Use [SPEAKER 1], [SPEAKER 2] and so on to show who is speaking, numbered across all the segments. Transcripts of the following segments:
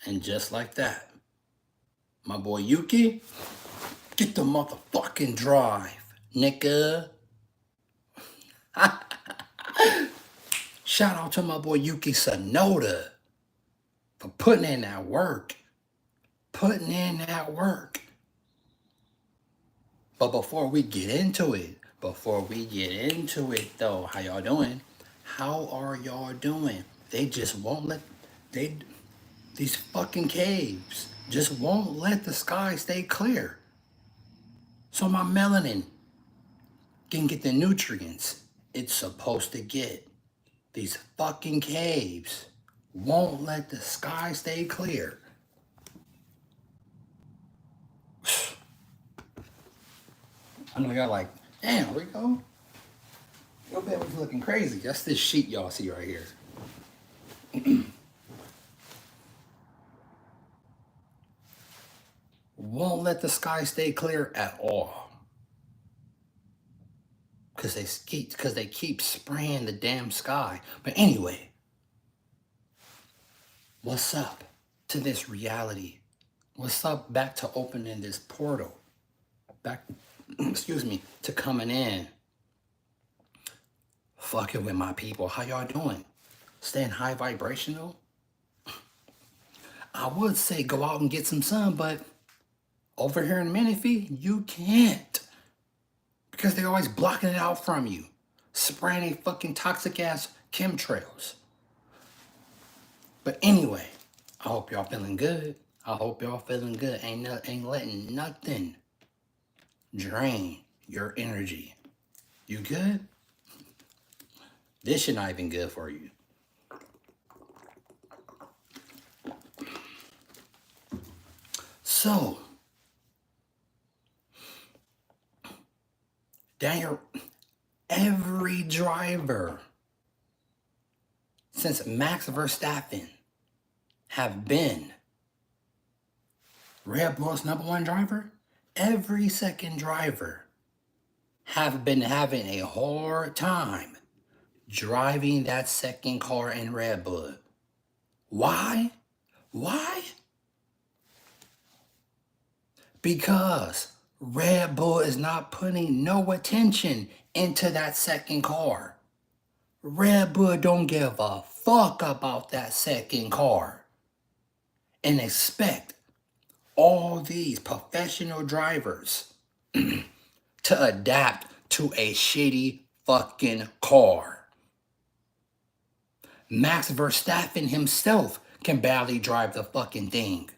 [SPEAKER 1] And just like that, my boy Yuki, get the motherfucking drive, nigga. Shout out to my boy Yuki Sonoda for putting in that work. Putting in that work. But before we get into it though, how y'all doing? How are y'all doing? They just won't let these fucking caves just won't let the sky stay clear. So my melanin can get the nutrients it's supposed to get. These fucking caves won't let the sky stay clear. I know y'all like, damn, Rico, your bed was looking crazy. That's this sheet y'all see right here. Won't let the sky stay clear at all. Because they keep spraying the damn sky. But anyway, what's up to this reality? What's up back to opening this portal? Back, excuse me, to coming in. Fucking with my people. How y'all doing? Staying high vibrational? I would say go out and get some sun, but over here in Menifee, you can't. Because they're always blocking it out from you. Spraying a fucking toxic ass chemtrails. But anyway, I hope y'all feeling good. Ain't letting nothing drain your energy. You good? This shit not even good for you. So, Daniel, every driver since Max Verstappen have been Red Bull's #1 driver, every second driver have been having a hard time driving that second car in Red Bull. Why? Because Red Bull is not putting no attention into that second car. Red Bull don't give a fuck about that second car. And expect all these professional drivers to adapt to a shitty fucking car. Max Verstappen himself can barely drive the fucking thing.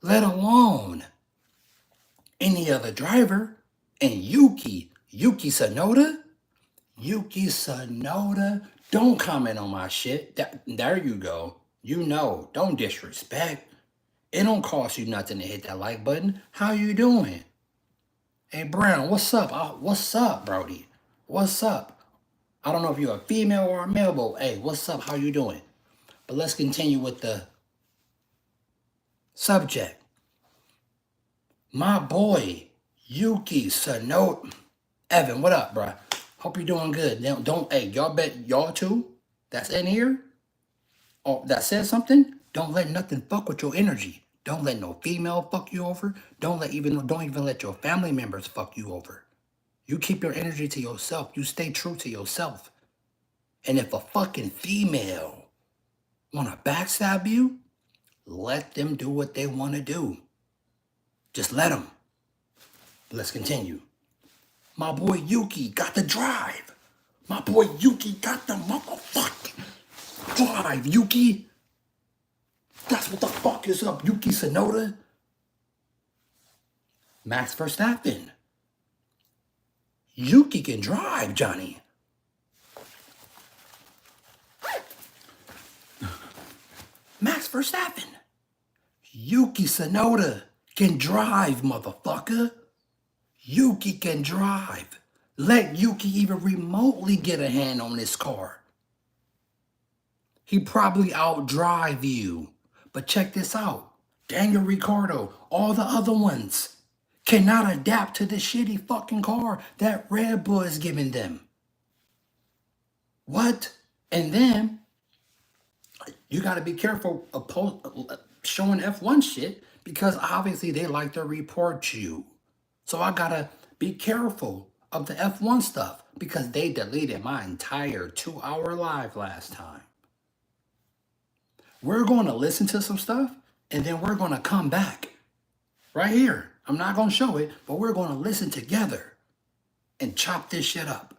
[SPEAKER 1] Let alone any other driver. And Yuki Tsunoda, don't comment on my shit. There you go. You know, don't disrespect. It don't cost you nothing to hit that like button. How you doing? Hey, Brown, what's up? What's up, Brody? What's up? I don't know if you're a female or a male, but hey, what's up? How you doing? But let's continue with the subject. My boy, Yuki Tsunoda. Evan, what up, bro? Hope you're doing good. Hey, y'all bet y'all too that's in here or that says something, don't let nothing fuck with your energy. Don't let no female fuck you over. Don't even let your family members fuck you over. You keep your energy to yourself. You stay true to yourself. And if a fucking female wanna backstab you, let them do what they wanna do. Just let them. Let's continue. My boy Yuki got the drive. My boy Yuki got the motherfucking drive, Yuki. That's what the fuck is up, Yuki Tsunoda. Max Verstappen. Yuki can drive, Johnny. Max Verstappen. Yuki Tsunoda can drive, motherfucker. Yuki can drive. Let Yuki even remotely get a hand on this car. He probably outdrive you. But check this out. Daniel Ricciardo, all the other ones cannot adapt to the shitty fucking car that Red Bull is giving them. What? And then You got to be careful of showing F1 shit because obviously they like to report you. So I got to be careful of the F1 stuff because they deleted my entire 2-hour live last time. We're going to listen to some stuff and then we're going to come back right here. I'm not going to show it, but we're going to listen together and chop this shit up.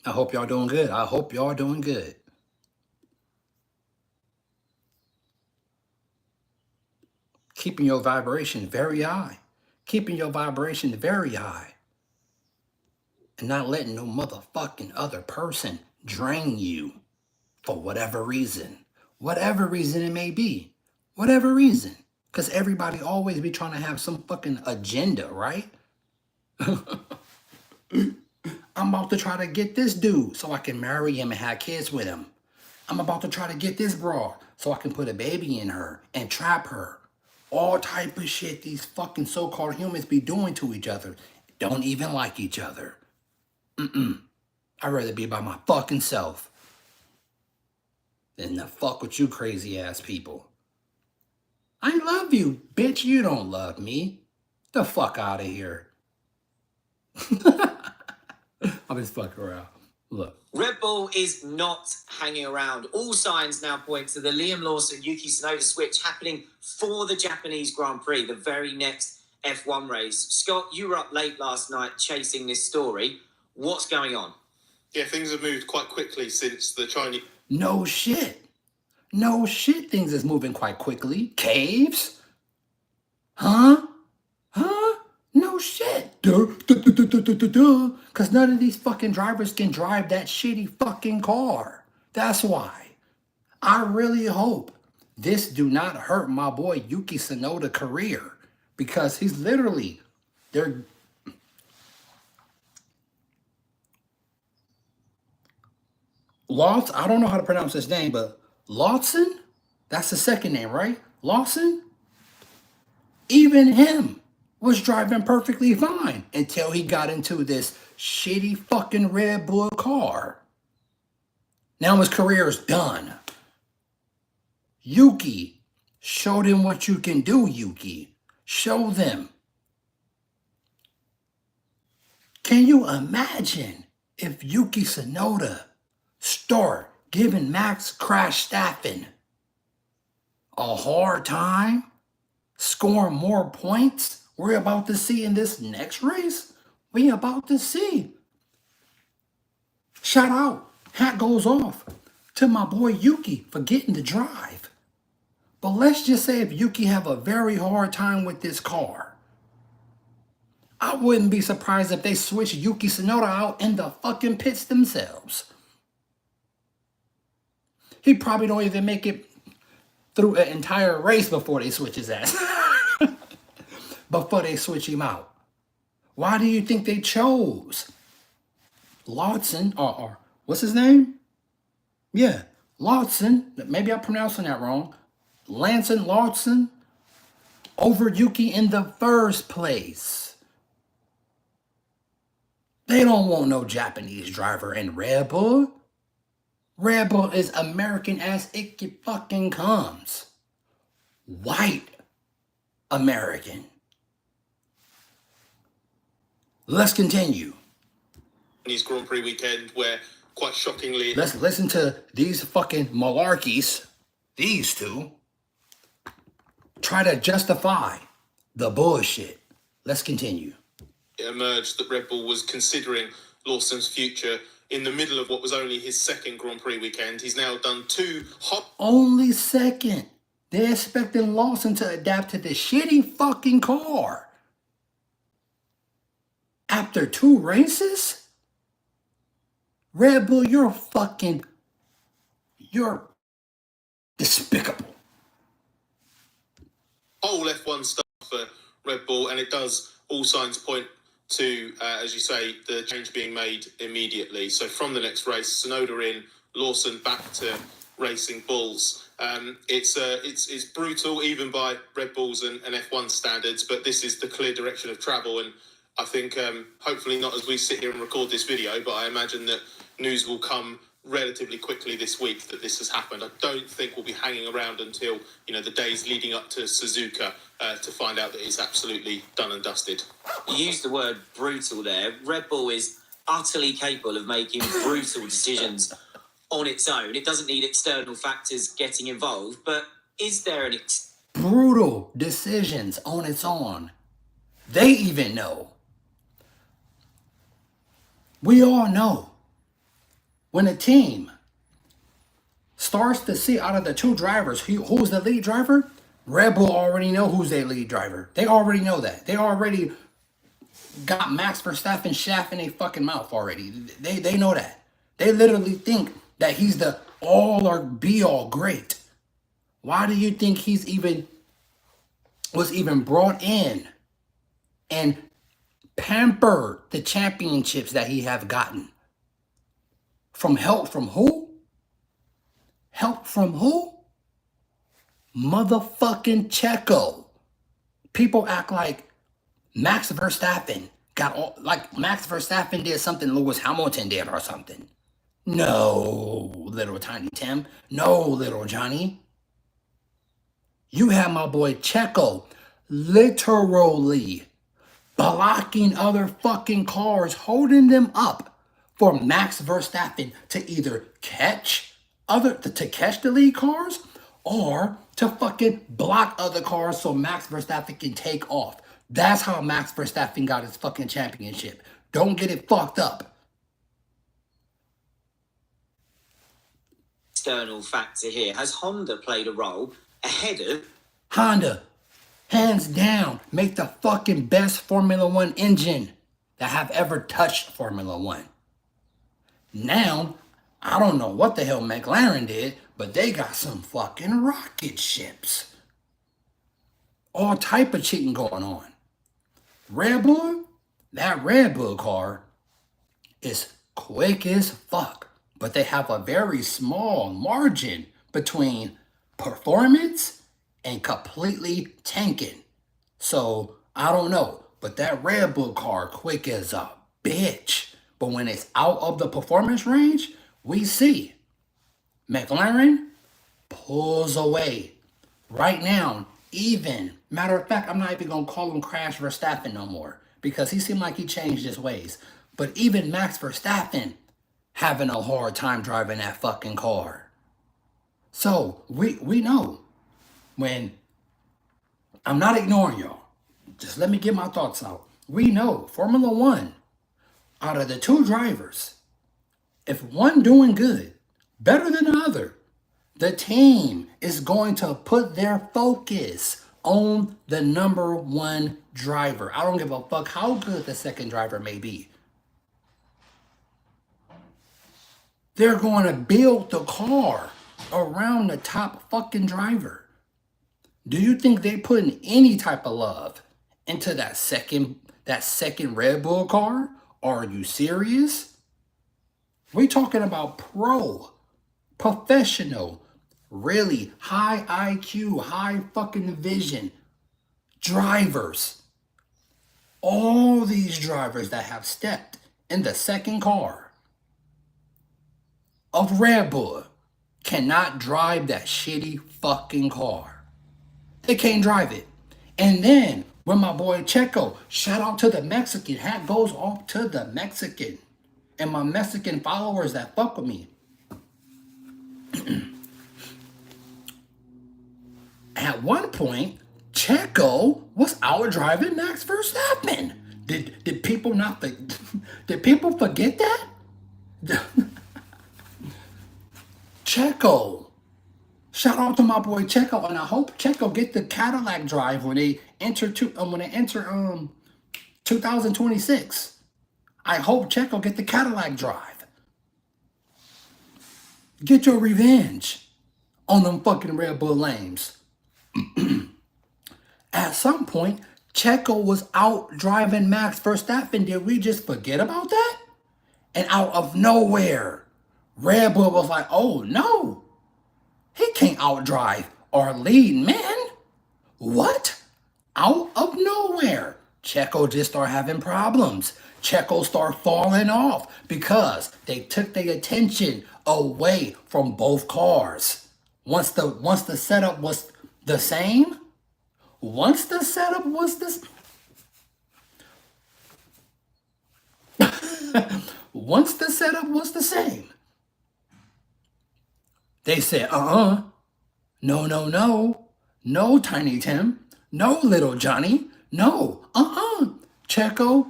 [SPEAKER 1] I hope y'all doing good. I hope y'all doing good. Keeping your vibration very high. Keeping your vibration very high. And not letting no motherfucking other person drain you for whatever reason. Whatever reason it may be. Whatever reason. Because everybody always be trying to have some fucking agenda, right? I'm about to try to get this dude so I can marry him and have kids with him. I'm about to try to get this broad so I can put a baby in her and trap her. All type of shit these fucking so-called humans be doing to each other. Don't even like each other. I'd rather be by my fucking self than to fuck with you crazy ass people. I love you, bitch. You don't love me. The fuck out of here. I'm just fucking around. Look.
[SPEAKER 2] Red Bull is not hanging around. All signs now point to the Liam Lawson-Yuki Tsunoda switch happening for the Japanese Grand Prix, the very next F1 race. Scott, you were up late last night chasing this story. What's going on?
[SPEAKER 3] Yeah, things have moved quite quickly since the Chinese...
[SPEAKER 1] No shit. No shit, things is moving quite quickly. Caves? Huh? Huh? No shit. Because none of these fucking drivers can drive that shitty fucking car. That's why. I really hope this do not hurt my boy Yuki Tsunoda's career. Because he's literally... Lawson, I don't know how to pronounce his name, but Lawson? That's the second name, right? Lawson? Even him was driving perfectly fine until he got into this shitty fucking Red Bull car. Now his career is done. Yuki, show them what you can do, Yuki. Show them. Can you imagine if Yuki Tsunoda start giving Max Verstappen a hard time, scoring more points? We're about to see in this next race. We about to see. Shout out, hat goes off to my boy Yuki for getting the drive. But let's just say if Yuki have a very hard time with this car, I wouldn't be surprised if they switch Yuki Tsunoda out in the fucking pits themselves. He probably don't even make it through an entire race before they switch his ass. Before they switch him out. Why do you think they chose Lawson, or what's his name? Yeah, Lawson, maybe I'm pronouncing that wrong. Lawson over Yuki in the first place. They don't want no Japanese driver in Red Bull. Red Bull is American as it fucking comes. White American. Let's continue.
[SPEAKER 3] Chinese Grand Prix weekend where, quite shockingly...
[SPEAKER 1] Let's listen to these fucking malarkeys, these two, try to justify the bullshit. Let's continue.
[SPEAKER 3] It emerged that Red Bull was considering Lawson's future in the middle of what was only his second Grand Prix weekend. He's now done two hot...
[SPEAKER 1] Only second. They're expecting Lawson to adapt to the shitty fucking car. After 2 races? Red Bull, you're despicable.
[SPEAKER 3] Whole F1 stuff for Red Bull, and it does, all signs point to, as you say, the change being made immediately. So from the next race, Tsunoda in, Lawson back to racing Bulls. It's brutal even by Red Bull's and F1 standards, but this is the clear direction of travel. And I think hopefully not as we sit here and record this video, but I imagine that news will come relatively quickly this week that this has happened. I don't think we'll be hanging around until the days leading up to Suzuka to find out that it's absolutely done and dusted.
[SPEAKER 2] You used the word brutal there. Red Bull is utterly capable of making brutal decisions on its own. It doesn't need external factors getting involved, but is there an
[SPEAKER 1] brutal decisions on its own? They even know. We all know. When a team starts to see out of the two drivers, who's the lead driver? Red Bull already know who's their lead driver. They already know that. They already got Max Verstappen shaft in their fucking mouth already. They know that. They literally think that he's the all or be all great. Why do you think was even brought in and pampered the championships that he have gotten? From help from who? Help from who? Motherfucking Checo. People act like Max Verstappen Max Verstappen did something Lewis Hamilton did or something. No, little Tiny Tim. No, little Johnny. You have my boy Checo literally blocking other fucking cars, holding them up for Max Verstappen to either catch the lead cars or to fucking block other cars so Max Verstappen can take off. That's how Max Verstappen got his fucking championship. Don't get it fucked up.
[SPEAKER 2] external factor here? Has Honda played a role ahead of
[SPEAKER 1] Honda? Hands down, make the fucking best Formula One engine that have ever touched Formula One. Now, I don't know what the hell McLaren did, but they got some fucking rocket ships. All type of cheating going on. Red Bull, that Red Bull car is quick as fuck, but they have a very small margin between performance and completely tanking. So, I don't know, but that Red Bull car quick as a bitch. But when it's out of the performance range, we see McLaren pulls away. Right now, even, matter of fact, I'm not even going to call him Crash Verstappen no more because he seemed like he changed his ways. But even Max Verstappen having a hard time driving that fucking car. So, we know when, I'm not ignoring y'all. Just let me get my thoughts out. We know Formula One, out of the two drivers, if one doing good, better than the other, the team is going to put their focus on the number one driver. I don't give a fuck how good the second driver may be. They're going to build the car around the top fucking driver. Do you think they putting any type of love into that second Red Bull car? Are you serious? We talking about professional, really high IQ, high fucking vision drivers. All these drivers that have stepped in the second car of Red Bull cannot drive that shitty fucking car. They can't drive it. And then when my boy Checo, shout out to the Mexican, hat goes off to the Mexican and my Mexican followers that fuck with me. At one point, Checo was out driving Max Verstappen. Did people not? Did people forget that? Checo. Shout out to my boy Checo, and I hope Checo get the Cadillac drive when they enter 2026. I hope Checo get the Cadillac drive. Get your revenge on them fucking Red Bull lames. At some point, Checo was out driving Max Verstappen. Did we just forget about that? And out of nowhere, Red Bull was like, oh no. He can't outdrive or lead, man. What? Out of nowhere, Checo just start having problems. Checo start falling off because they took their attention away from both cars. Once the setup was the same, once the setup was this, once the setup was the same, they said, no, no, no, no, Tiny Tim, no, Little Johnny, no, Checo,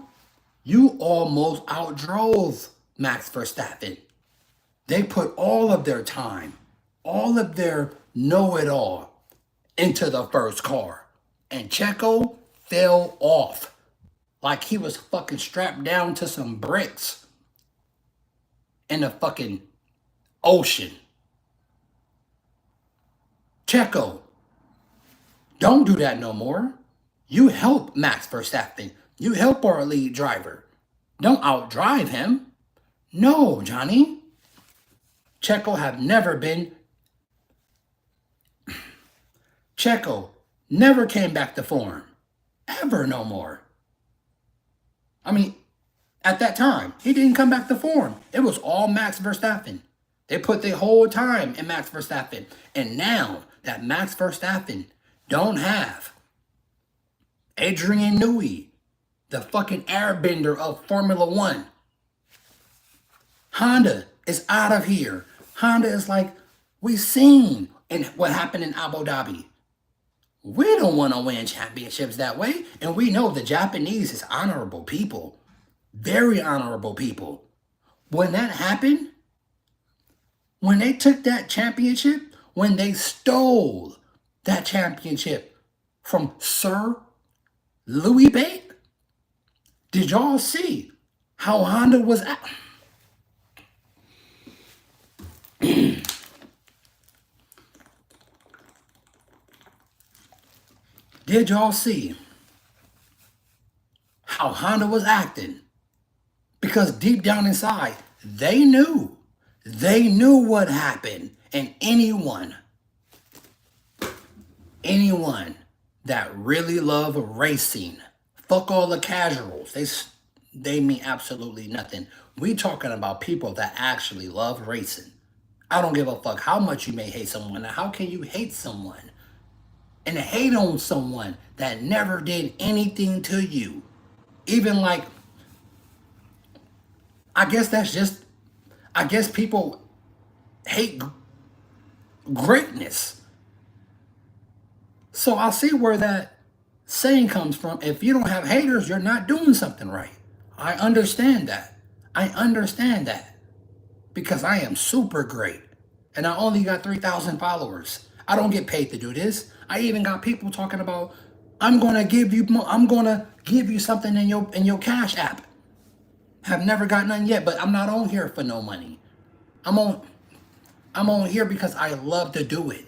[SPEAKER 1] you almost outdrove Max Verstappen. They put all of their time, all of their know-it-all into the first car. And Checo fell off like he was fucking strapped down to some bricks in the fucking ocean. Checo, don't do that no more. You help Max Verstappen. You help our lead driver. Don't outdrive him. No, Johnny. Checo have never been. Checo never came back to form. Ever no more. I mean, at that time, he didn't come back to form. It was all Max Verstappen. They put their whole time in Max Verstappen. And now that Max Verstappen don't have Adrian Newey, the fucking airbender of Formula One, Honda is out of here. Honda is like, we seen in what happened in Abu Dhabi. We don't want to win championships that way. And we know the Japanese is honorable people. Very honorable people. When that happened, when they took that championship, when they stole that championship from Sir Louis Bate, did y'all see how Honda was at? Did y'all see how Honda was acting? Because deep down inside, they knew what happened. And anyone that really love racing, fuck all the casuals, they mean absolutely nothing. We talking about people that actually love racing. I don't give a fuck how much you may hate someone. Now, how can you hate someone and hate on someone that never did anything to you? Even like, I guess people hate greatness. So I see where that saying comes from. If you don't have haters, you're not doing something right. I understand that. Because I am super great. And I only got 3,000 followers. I don't get paid to do this. I even got people talking about, I'm gonna give you something in your Cash App. Have never got none yet, but I'm not on here for no money. I'm on here because I love to do it.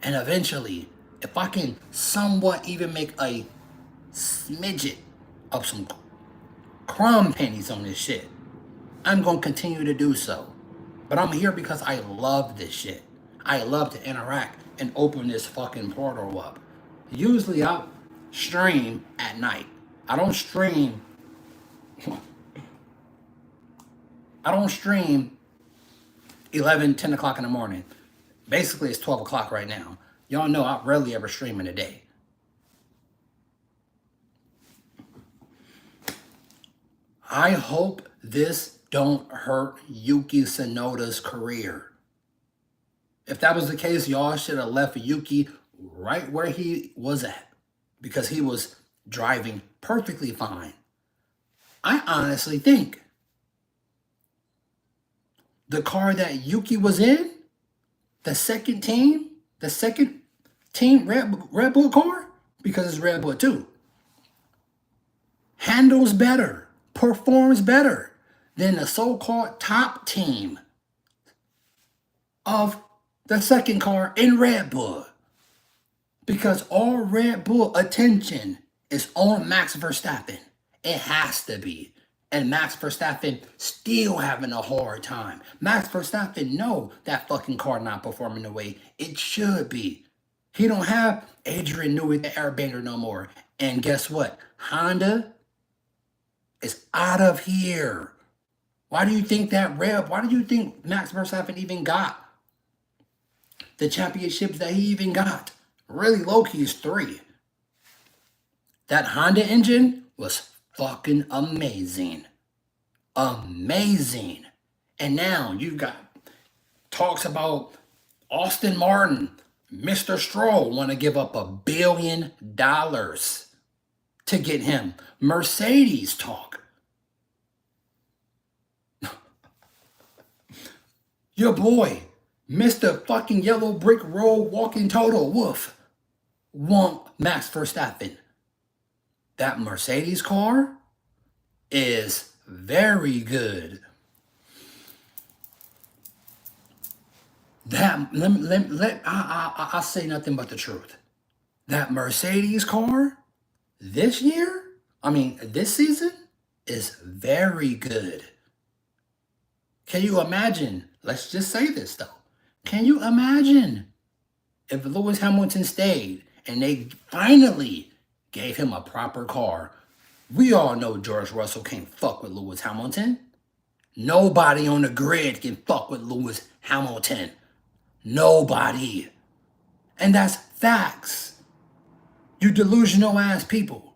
[SPEAKER 1] And eventually, if I can somewhat even make a smidget of some crumb pennies on this shit, I'm going to continue to do so. But I'm here because I love this shit. I love to interact and open this fucking portal up. Usually I stream at night. I don't stream 11, 10 o'clock in the morning. Basically, it's 12 o'clock right now. Y'all know I rarely ever stream in a day. I hope this don't hurt Yuki Tsunoda's career. If that was the case, y'all should have left Yuki right where he was at, because he was driving perfectly fine. I honestly think the car that Yuki was in, the second team Red Bull car, because it's Red Bull too, handles better, performs better than the so-called top team of the second car in Red Bull. Because all Red Bull attention is on Max Verstappen. It has to be. And Max Verstappen still having a hard time. Max Verstappen know that fucking car not performing the way it should be. He don't have Adrian Newey the airbender no more. And guess what? Honda is out of here. Why do you think why do you think Max Verstappen even got the championships that he even got? Really low-key is 3. That Honda engine was fucking amazing. Amazing. And now you got talks about Austin Martin, Mr. Stroll want to give up $1 billion to get him. Mercedes talk. Your boy, Mr. fucking yellow brick road walking total wolf, want Max Verstappen. That Mercedes car is very good. I'll say nothing but the truth. That Mercedes car this season is very good. Can you imagine? Let's just say this though. Can you imagine if Lewis Hamilton stayed and they finally gave him a proper car? We all know George Russell can't fuck with Lewis Hamilton. Nobody on the grid can fuck with Lewis Hamilton. Nobody. And that's facts. You delusional ass people.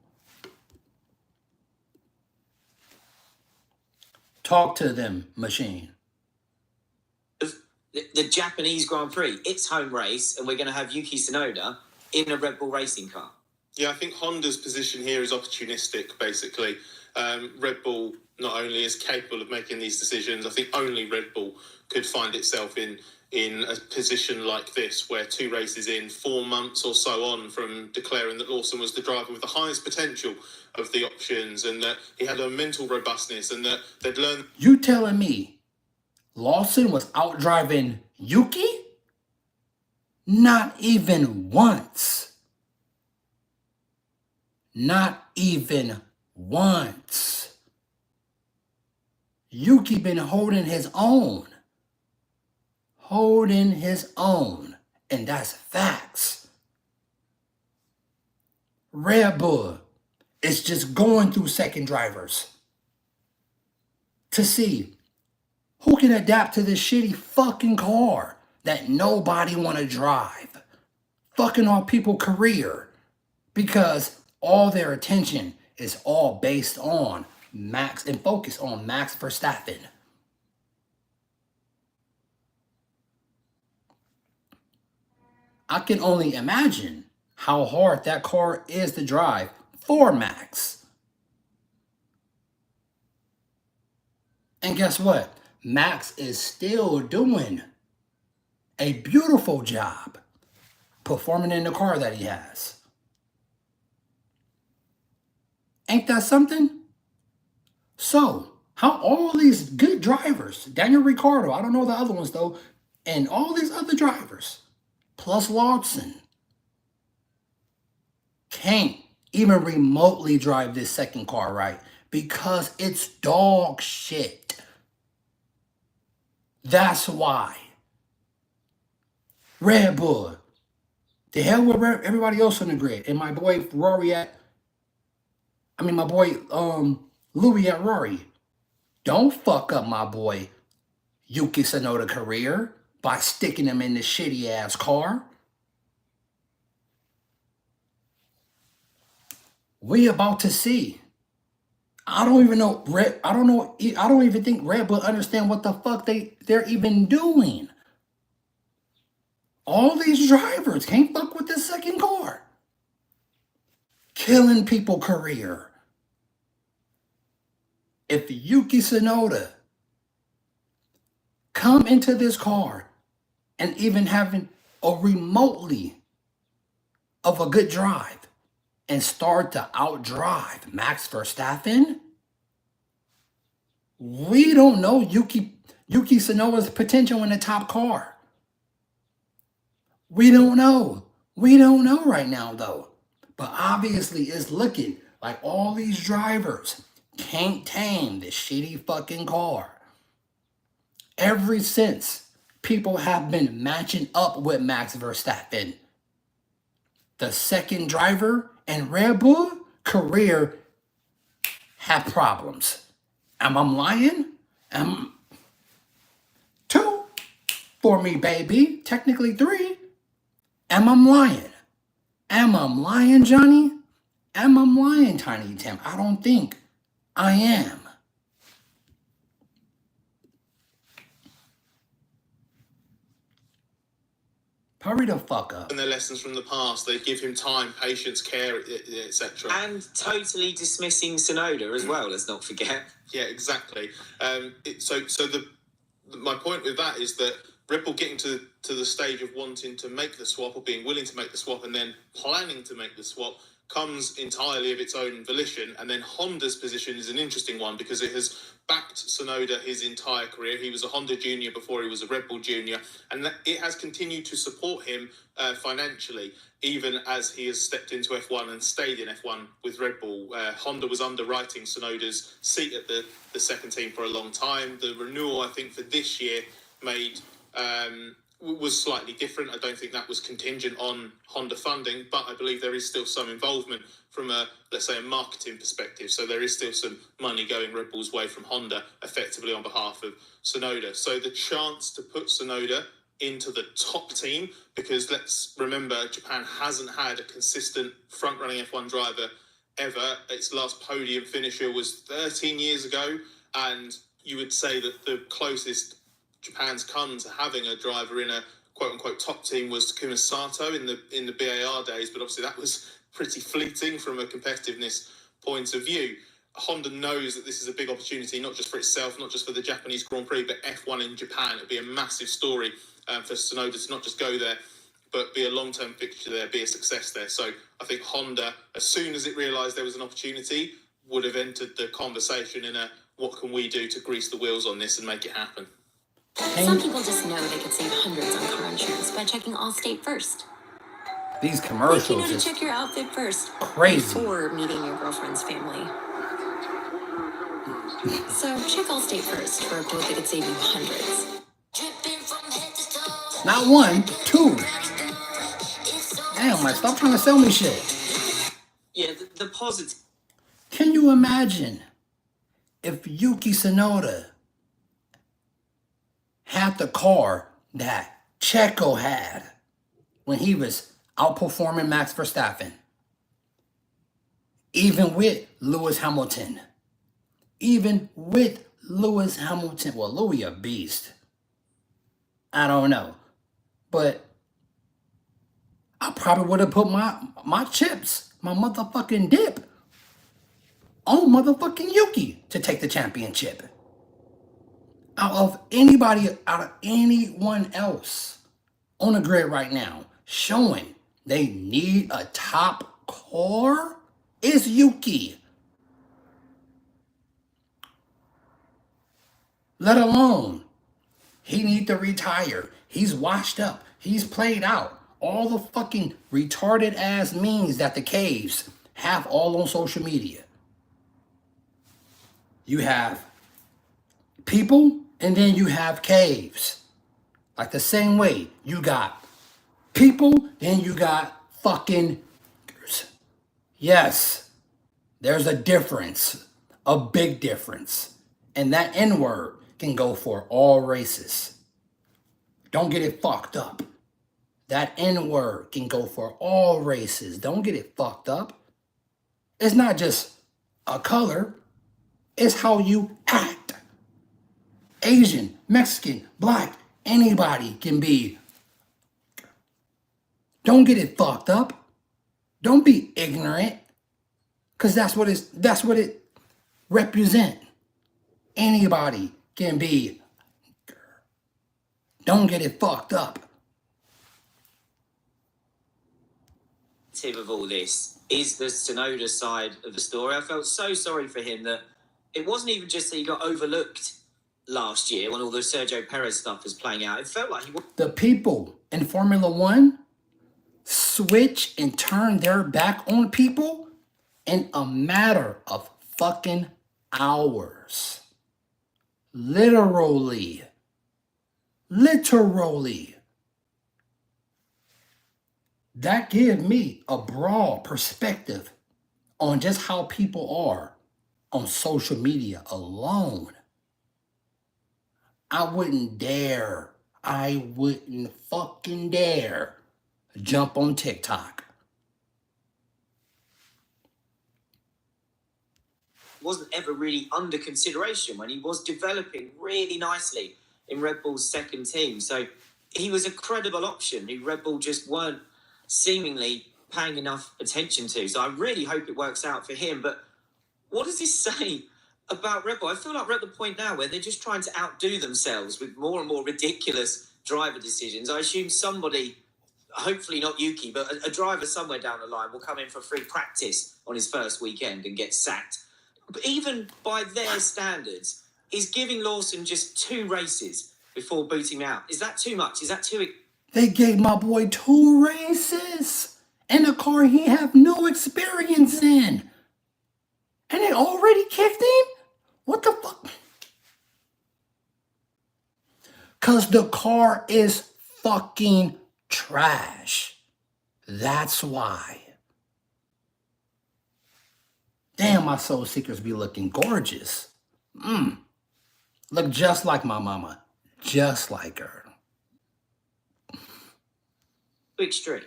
[SPEAKER 1] Talk to them, machine.
[SPEAKER 2] The Japanese Grand Prix, it's home race, and we're going to have Yuki Tsunoda in a Red Bull racing car.
[SPEAKER 3] Yeah, I think Honda's position here is opportunistic, basically. Red Bull not only is capable of making these decisions, I think only Red Bull could find itself in a position like this, where 2 races in, 4 months or so on from declaring that Lawson was the driver with the highest potential of the options, and that he had a mental robustness, and that they'd learned...
[SPEAKER 1] You telling me Lawson was out driving Yuki? Not even once. Not even once. Yuki been holding his own. Holding his own. And that's facts. Red Bull is just going through second drivers to see who can adapt to this shitty fucking car that nobody want to drive. Fucking all people's career. Because all their attention is all based on Max and focus on Max Verstappen. I can only imagine how hard that car is to drive for Max. And guess what? Max is still doing a beautiful job performing in the car that he has. Ain't that something? So, how all these good drivers, Daniel Ricciardo, I don't know the other ones though, and all these other drivers, plus Lawson, can't even remotely drive this second car right because it's dog shit. That's why. Red Bull, the hell with everybody else on the grid, and my boy Louis at Rory. Don't fuck up my boy Yuki Tsunoda's career by sticking him in this shitty ass car. We about to see. I don't even think Red Bull understand what the fuck they're even doing. All these drivers can't fuck with this second car. Killing people's career. If Yuki Tsunoda come into this car and even having a remotely of a good drive and start to outdrive Max Verstappen, we don't know Yuki Tsunoda's potential in the top car. We don't know. We don't know right now though. But obviously it's looking like all these drivers can't tame this shitty fucking car. Ever since people have been matching up with Max Verstappen, the second driver in Red Bull career had problems. Am I lying? Two for me, baby. Technically three. Am I lying? Am I lying, Johnny? Am I lying, Tiny Tim? I don't think I am. Hurry the fuck up.
[SPEAKER 3] And their lessons from the past, they give him time, patience, care, etc.
[SPEAKER 2] And totally dismissing Tsunoda as well, let's not forget.
[SPEAKER 3] Yeah, exactly. My point with that is that Red Bull getting to the stage of wanting to make the swap or being willing to make the swap and then planning to make the swap comes entirely of its own volition. And then Honda's position is an interesting one because it has backed Tsunoda his entire career. He was a Honda junior before he was a Red Bull junior, and it has continued to support him financially, even as he has stepped into F1 and stayed in F1 with Red Bull. Honda was underwriting Tsunoda's seat at the second team for a long time. The renewal, I think, for this year was slightly different. I don't think that was contingent on Honda funding, but I believe there is still some involvement from let's say, a marketing perspective. So there is still some money going Red Bull's way from Honda, effectively on behalf of Tsunoda. So the chance to put Tsunoda into the top team, because let's remember, Japan hasn't had a consistent front-running F1 driver ever. Its last podium finisher was 13 years ago, and you would say that the closest Japan's come to having a driver in a quote-unquote top team was Takuma Sato in the BAR days, but obviously that was pretty fleeting from a competitiveness point of view. Honda knows that this is a big opportunity, not just for itself, not just for the Japanese Grand Prix, but F1 in Japan. It'd be a massive story for Tsunoda to not just go there, but be a long-term fixture there, be a success there. So I think Honda, as soon as it realised there was an opportunity, would have entered the conversation in a, what can we do to grease the wheels on this and make it happen?
[SPEAKER 4] Some people just know they could save hundreds on car insurance by checking Allstate first.
[SPEAKER 1] These
[SPEAKER 4] Like,
[SPEAKER 1] commercials
[SPEAKER 4] you know, to
[SPEAKER 1] is
[SPEAKER 4] check your outfit first
[SPEAKER 1] crazy.
[SPEAKER 4] before meeting your girlfriend's family. So check Allstate first for a quote that could save you hundreds.
[SPEAKER 1] Not one, two. Damn, like, stop trying to sell me shit.
[SPEAKER 2] Yeah, the positive.
[SPEAKER 1] Can you imagine if Yuki Tsunoda had the car that Checo had when he was outperforming Max Verstappen, even with Lewis Hamilton, well, Louis a beast, I don't know, but I probably would have put my chips, my motherfucking dip on motherfucking Yuki to take the championship. Out of anyone else on the grid right now showing they need a top car is Yuki. Let alone he need to retire. He's washed up. He's played out. All the fucking retarded ass memes that the caves have all on social media. You have people, and then you have caves. Like the same way you got people, then you got fucking. Yes, there's a difference, a big difference. And that N-word can go for all races. Don't get it fucked up. That N-word can go for all races. Don't get it fucked up. It's not just a color. It's how you act. Asian, Mexican, black, anybody can be. Don't get it fucked up. Don't be ignorant. Because that's what it represent. Anybody can be. Don't get it fucked up.
[SPEAKER 2] Tip of all this is the Tsunoda side of the story. I felt so sorry for him that it wasn't even just that he got overlooked last year when all the Sergio Perez stuff was playing out. It felt like he...
[SPEAKER 1] The people in Formula One switch and turn their back on people in a matter of fucking hours. Literally. Literally. That gives me a broad perspective on just how people are on social media alone. I wouldn't fucking dare jump on TikTok.
[SPEAKER 2] Wasn't ever really under consideration when he was developing really nicely in Red Bull's second team. So he was a credible option who Red Bull just weren't seemingly paying enough attention to. So I really hope it works out for him. But what does this say about Red Bull? I feel like we're at the point now where they're just trying to outdo themselves with more and more ridiculous driver decisions. I assume somebody, hopefully not Yuki, but a driver somewhere down the line will come in for free practice on his first weekend and get sacked. But even by their standards, is giving Lawson just 2 races before booting him out? Is that too much? Is that too...
[SPEAKER 1] They gave my boy 2 races in a car he have no experience in. And they already kicked him? What the fuck? Because the car is fucking trash. That's why. Damn, my soul seekers be looking gorgeous. Look just like my mama. Just like her.
[SPEAKER 2] extreme?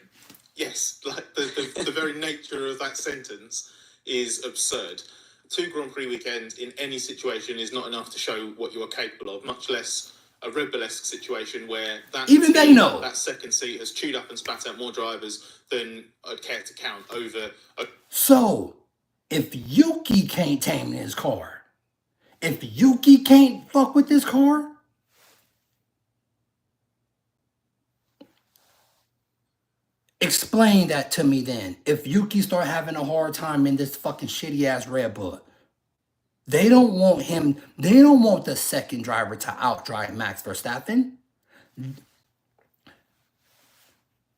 [SPEAKER 3] Yes, like the very nature of that sentence is absurd. 2 Grand Prix weekends in any situation is not enough to show what you are capable of, much less a Red Bull-esque situation where that
[SPEAKER 1] even they know
[SPEAKER 3] that second seat has chewed up and spat out more drivers than I'd care to count over.
[SPEAKER 1] So, if Yuki can't tame his car, if Yuki can't fuck with this car, explain that to me then. If Yuki start having a hard time in this fucking shitty-ass Red Bull, they don't want him, they don't want the second driver to outdrive Max Verstappen.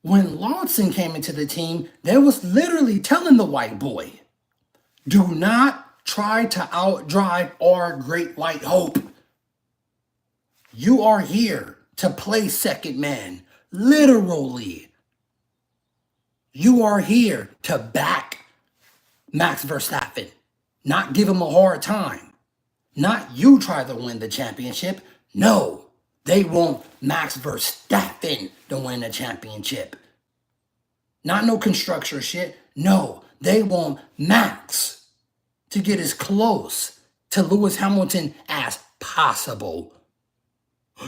[SPEAKER 1] When Lawson came into the team, they was literally telling the white boy, do not try to outdrive our great white hope. You are here to play second man, literally. You are here to back Max Verstappen, not give him a hard time. Not you try to win the championship. No, they want Max Verstappen to win the championship. Not no construction shit. No, they want Max to get as close to Lewis Hamilton as possible.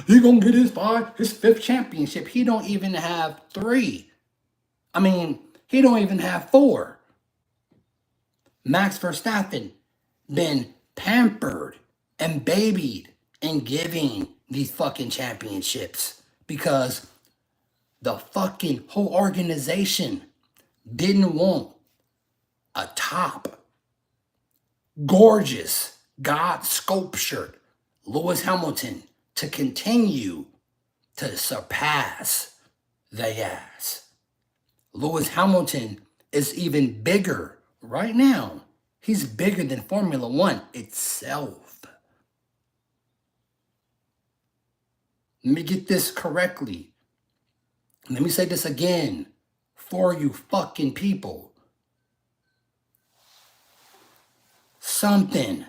[SPEAKER 1] He gonna get his 5th championship. He don't even have 3. I mean, he don't even have 4. Max Verstappen been pampered and babied and giving these fucking championships because the fucking whole organization didn't want a top, gorgeous, God-sculptured Lewis Hamilton to continue to surpass their ass. Lewis Hamilton is even bigger right now. He's bigger than Formula One itself. Let me get this correctly. Let me say this again for you fucking people. Something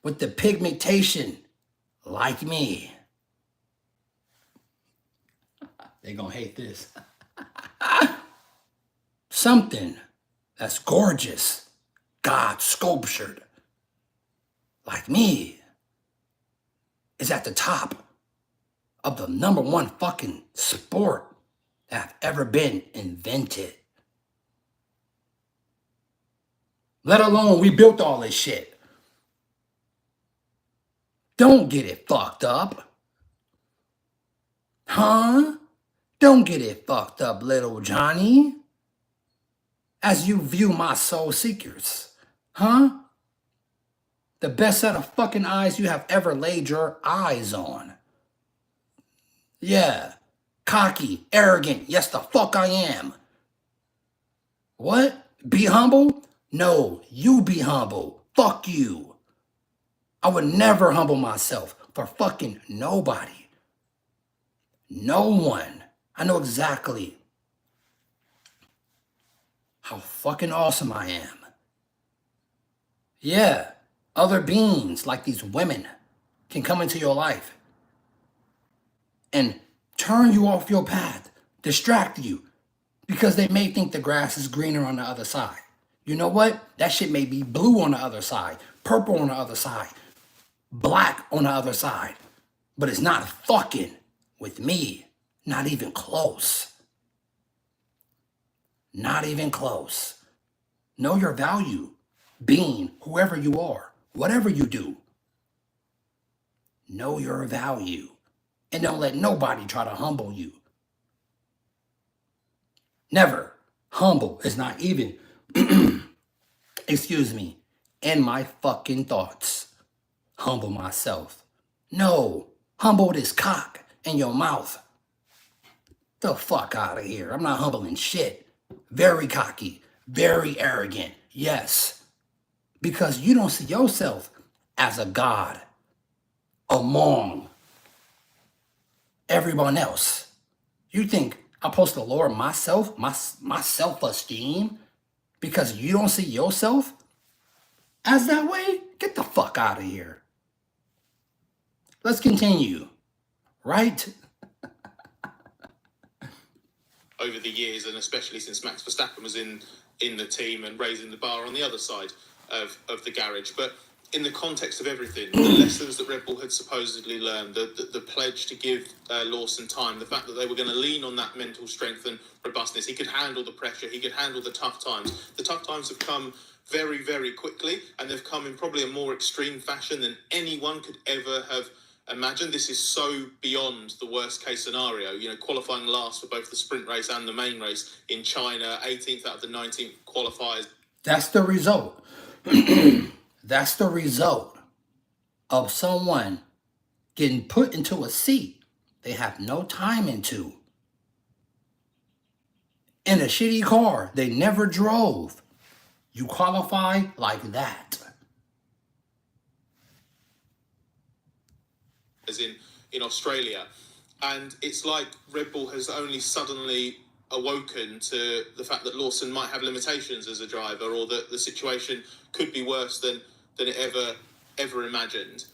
[SPEAKER 1] with the pigmentation like me. They gonna hate this. Something that's gorgeous, God sculptured, like me, is at the top of the #1 fucking sport that have ever been invented. Let alone we built all this shit. Don't get it fucked up. Huh? Don't get it fucked up, little Johnny. As you view my soul seekers. Huh? The best set of fucking eyes you have ever laid your eyes on. Yeah. Cocky, arrogant. Yes, the fuck I am. What? Be humble? No, you be humble. Fuck you. I would never humble myself for fucking nobody. No one. I know exactly how fucking awesome I am. Yeah, other beings like these women can come into your life and turn you off your path, distract you, because they may think the grass is greener on the other side. You know what? That shit may be blue on the other side, purple on the other side, black on the other side, but it's not fucking with me. Not even close. Not even close. Know your value, being whoever you are, whatever you do. Know your value. And don't let nobody try to humble you. Never. Humble is not even, excuse me, in my fucking thoughts. Humble myself. No. Humble this cock in your mouth. The fuck out of here. I'm not humbling shit. Very cocky. Very arrogant. Yes. Because you don't see yourself as a god among everyone else. You think I'm supposed to lower myself, my self-esteem, because you don't see yourself as that way? Get the fuck out of here. Let's continue. Right?
[SPEAKER 3] over the years, and especially since Max Verstappen was in the team and raising the bar on the other side of the garage. But in the context of everything, the lessons that Red Bull had supposedly learned, the pledge to give Lawson time, the fact that they were going to lean on that mental strength and robustness, he could handle the pressure, he could handle the tough times. The tough times have come very, very quickly, and they've come in probably a more extreme fashion than anyone could ever have imagined. This is so beyond the worst case scenario. You know, qualifying last for both the sprint race and the main race in China, 18th out of the 19th qualifiers.
[SPEAKER 1] That's the result. That's the result of someone getting put into a seat they have no time into. In a shitty car they never drove. You qualify like that.
[SPEAKER 3] As in Australia. And it's like Red Bull has only suddenly awoken to the fact that Lawson might have limitations as a driver, or that the situation could be worse than it ever imagined.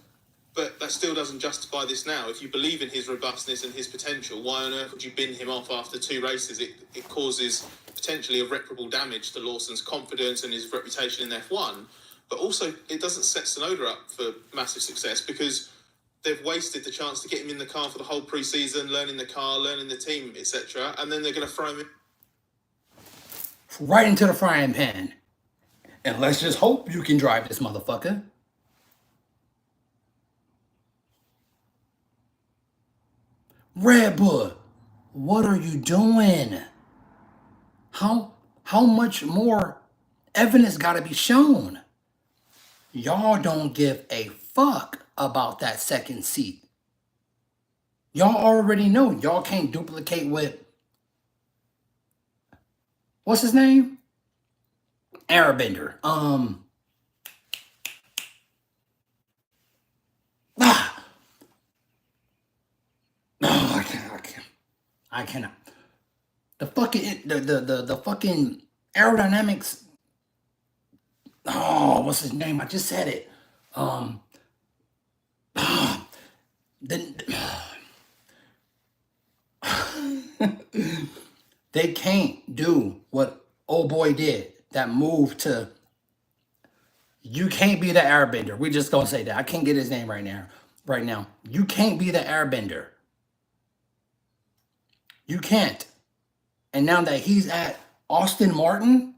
[SPEAKER 3] But that still doesn't justify this now. If you believe in his robustness and his potential, why on earth would you bin him off after 2 races? It causes potentially irreparable damage to Lawson's confidence and his reputation in F1. But also, it doesn't set Tsunoda up for massive success, because they've wasted the chance to get him in the car for the whole pre-season, learning the car, learning the team, etc. And then they're going to throw him in.
[SPEAKER 1] Right into the frying pan. And let's just hope you can drive this motherfucker. Red Bull, what are you doing? How much more evidence got to be shown? Y'all don't give a fuck about that second seat. Y'all already know y'all can't duplicate with, what's his name? Airbender. Oh, I cannot. The fucking the fucking aerodynamics. Oh, what's his name? I just said it. They can't do what old boy did. That move to, you can't be the airbender. We just gonna say that. I can't get his name right now. Right now, you can't be the airbender. You can't. And now that he's at Aston Martin,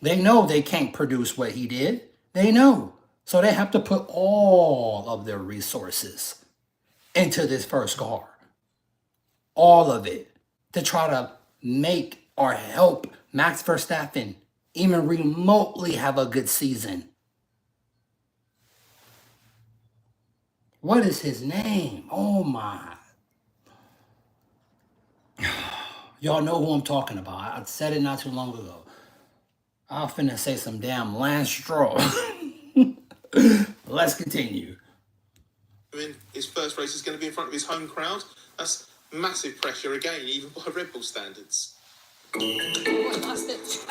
[SPEAKER 1] they know they can't produce what he did. They know. So they have to put all of their resources into this first car. All of it. To try to make or help Max Verstappen even remotely have a good season. What is his name? Oh my. Y'all know who I'm talking about. I said it not too long ago. I was finna say some damn Lance Stroll. Let's continue.
[SPEAKER 3] I mean, his first race is going to be in front of his home crowd. That's massive pressure again, even by Red Bull standards.
[SPEAKER 4] I lost it.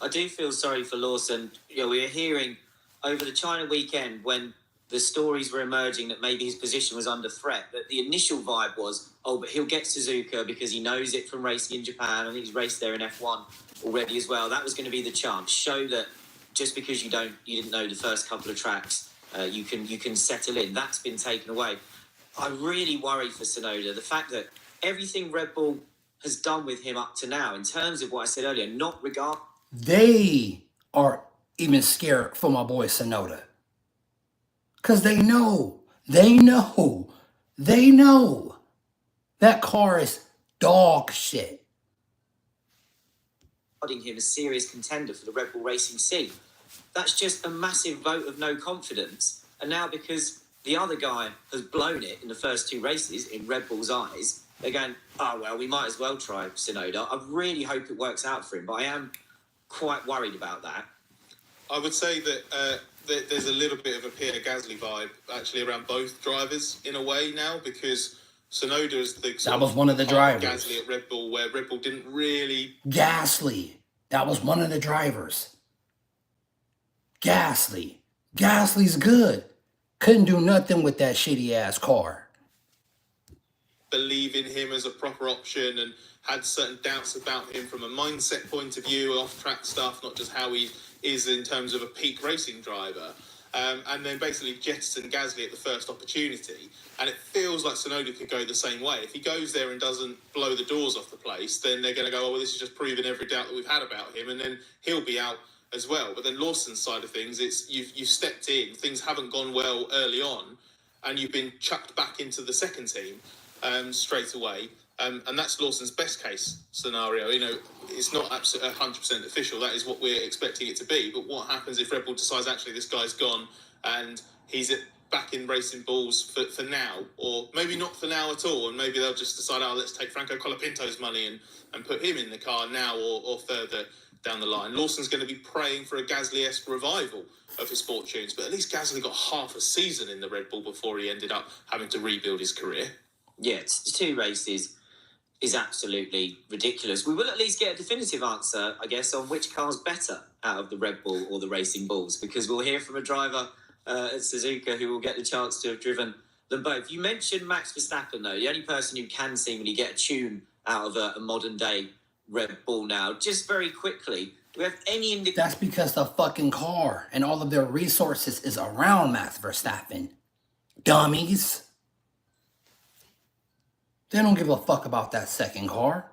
[SPEAKER 2] I do feel sorry for Lawson. You know, we were hearing over the China weekend when the stories were emerging that maybe his position was under threat, that the initial vibe was, oh, but he'll get Suzuka because he knows it from racing in Japan. I think he's raced there in F1 already as well. That was going to be the chance. Show that just because you didn't know the first couple of tracks, you can settle in. That's been taken away. I really worry for Tsunoda. The fact that everything Red Bull has done with him up to now, in terms of what I said earlier, not regard.
[SPEAKER 1] They are even scared for my boy Tsunoda. Because they know that car is dog shit.
[SPEAKER 2] Him a serious contender for the Red Bull Racing seat. That's just a massive vote of no confidence. And now because the other guy has blown it in the first two races in Red Bull's eyes, they're going, oh, well, we might as well try Tsunoda. I really hope it works out for him, but I am quite worried about that.
[SPEAKER 3] I would say that there's a little bit of a Pierre Gasly vibe actually around both drivers in a way now, because Tsunoda is the
[SPEAKER 1] That was one of the drivers.
[SPEAKER 3] Gasly at Red Bull, where Red Bull didn't really.
[SPEAKER 1] Gasly. That was one of the drivers. Gasly's good. Couldn't do nothing with that shitty ass car.
[SPEAKER 3] Believe in him as a proper option and had certain doubts about him from a mindset point of view, off-track stuff, not just how he is in terms of a peak racing driver. And then basically jettison Gasly at the first opportunity. And it feels like Tsunoda could go the same way. If he goes there and doesn't blow the doors off the place, then they're going to go, oh, well, this is just proving every doubt that we've had about him. And then he'll be out as well. But then Lawson's side of things, it's you've stepped in, things haven't gone well early on, and you've been chucked back into the second team straight away. And that's Lawson's best case scenario. You know, it's not 100% official. That is what we're expecting it to be. But what happens if Red Bull decides actually this guy's gone and he's back in Racing Bulls for now, or maybe not for now at all, and maybe they'll just decide, oh, let's take Franco Colapinto's money and put him in the car now or further down the line. Lawson's going to be praying for a Gasly-esque revival of his fortunes, but at least Gasly got half a season in the Red Bull before he ended up having to rebuild his career.
[SPEAKER 2] Yeah, it's 2 races is absolutely ridiculous. We will at least get a definitive answer, I guess, on which car's better out of the Red Bull or the Racing Bulls, because we'll hear from a driver at Suzuka who will get the chance to have driven them both. You mentioned Max Verstappen, though, the only person who can seemingly get a tune out of a modern-day Red Bull now. Just very quickly, do we have any indication?
[SPEAKER 1] That's because the fucking car and all of their resources is around Max Verstappen. Dummies. They don't give a fuck about that second car.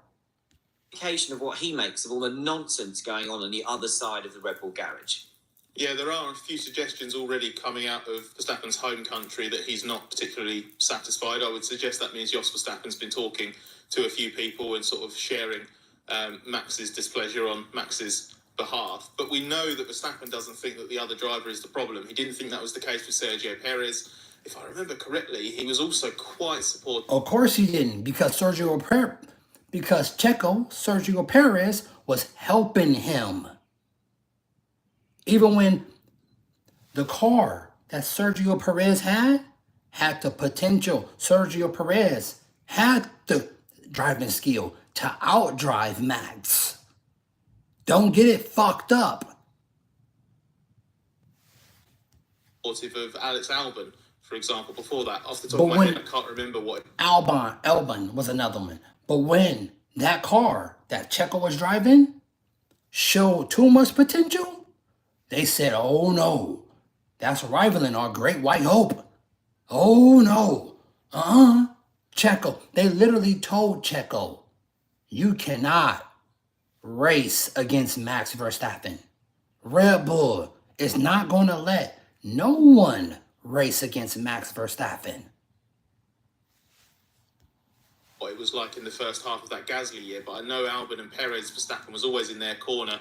[SPEAKER 2] Of what he makes of all the nonsense going on the other side of the Red Bull garage?
[SPEAKER 3] Yeah, there are a few suggestions already coming out of Verstappen's home country that he's not particularly satisfied. I would suggest that means Jos Verstappen's been talking to a few people and sort of sharing Max's displeasure on Max's behalf. But we know that Verstappen doesn't think that the other driver is the problem. He didn't think that was the case with Sergio Perez. If I remember correctly, he was also quite supportive.
[SPEAKER 1] Of course he didn't, because Sergio Perez was helping him. Even when the car that Sergio Perez had the potential, Sergio Perez had the driving skill to outdrive Max. Don't get it fucked up.
[SPEAKER 3] Of Alex Albon, for example, before that. Off the top of my head, I can't remember what.
[SPEAKER 1] Albon was another one. But when that car that Checo was driving showed too much potential, they said, oh no, that's rivaling our great white hope. Oh no. Checo. They literally told Checo, you cannot race against Max Verstappen. Red Bull is not going to let no one race against Max Verstappen.
[SPEAKER 3] What it was like in the first half of that Gasly year, but I know Albon and Perez, Verstappen was always in their corner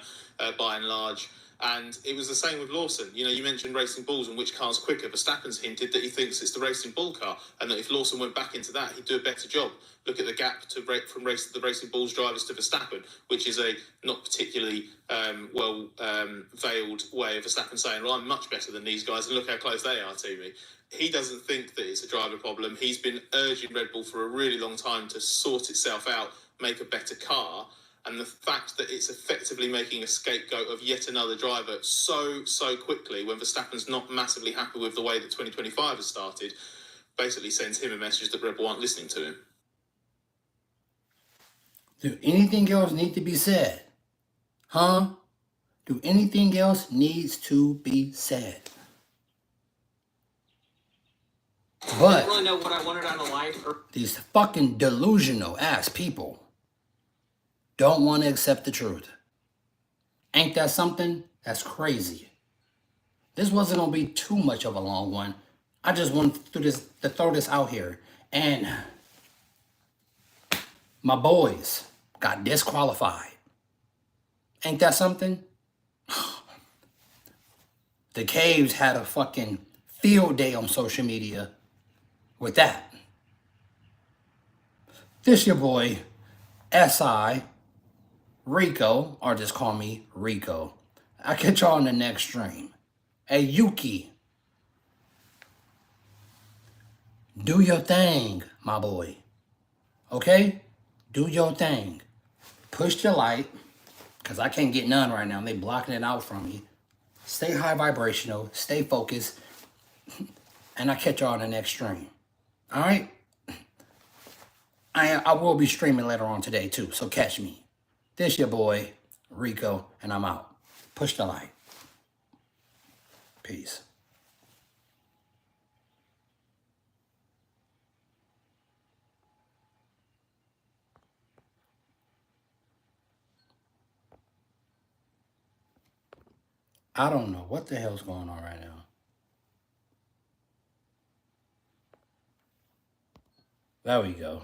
[SPEAKER 3] by and large. And it was the same with Lawson. You know, you mentioned racing bulls and which car's quicker. Verstappen's hinted that he thinks it's the racing bull car, and that if Lawson went back into that, he'd do a better job. Look at the gap from the racing bulls drivers to Verstappen, which is a not particularly veiled way of Verstappen saying, well, I'm much better than these guys, and look how close they are to me. He doesn't think that it's a driver problem. He's been urging Red Bull for a really long time to sort itself out, make a better car. And the fact that it's effectively making a scapegoat of yet another driver so quickly when Verstappen's not massively happy with the way that 2025 has started, basically sends him a message that Red Bull aren't listening to him.
[SPEAKER 1] Do anything else need to be said? Huh? Do anything else needs to be said? But
[SPEAKER 2] I didn't really know what I wanted out of life.
[SPEAKER 1] These fucking delusional ass people don't want to accept the truth. Ain't that something? That's crazy. This wasn't going to be too much of a long one. I just wanted to throw this out here. And my boys got disqualified. Ain't that something? The Caves had a fucking field day on social media with that. This your boy, S.I., Rico, or just call me Rico. I'll catch y'all in the next stream. Hey, Yuki, do your thing, my boy. Okay? Do your thing. Push the light, because I can't get none right now. They blocking it out from me. Stay high vibrational. Stay focused. And I'll catch y'all in the next stream. All right? I will be streaming later on today, too, so catch me. This your boy, Rico, and I'm out. Push the light. Peace. I don't know what the hell's going on right now. There we go.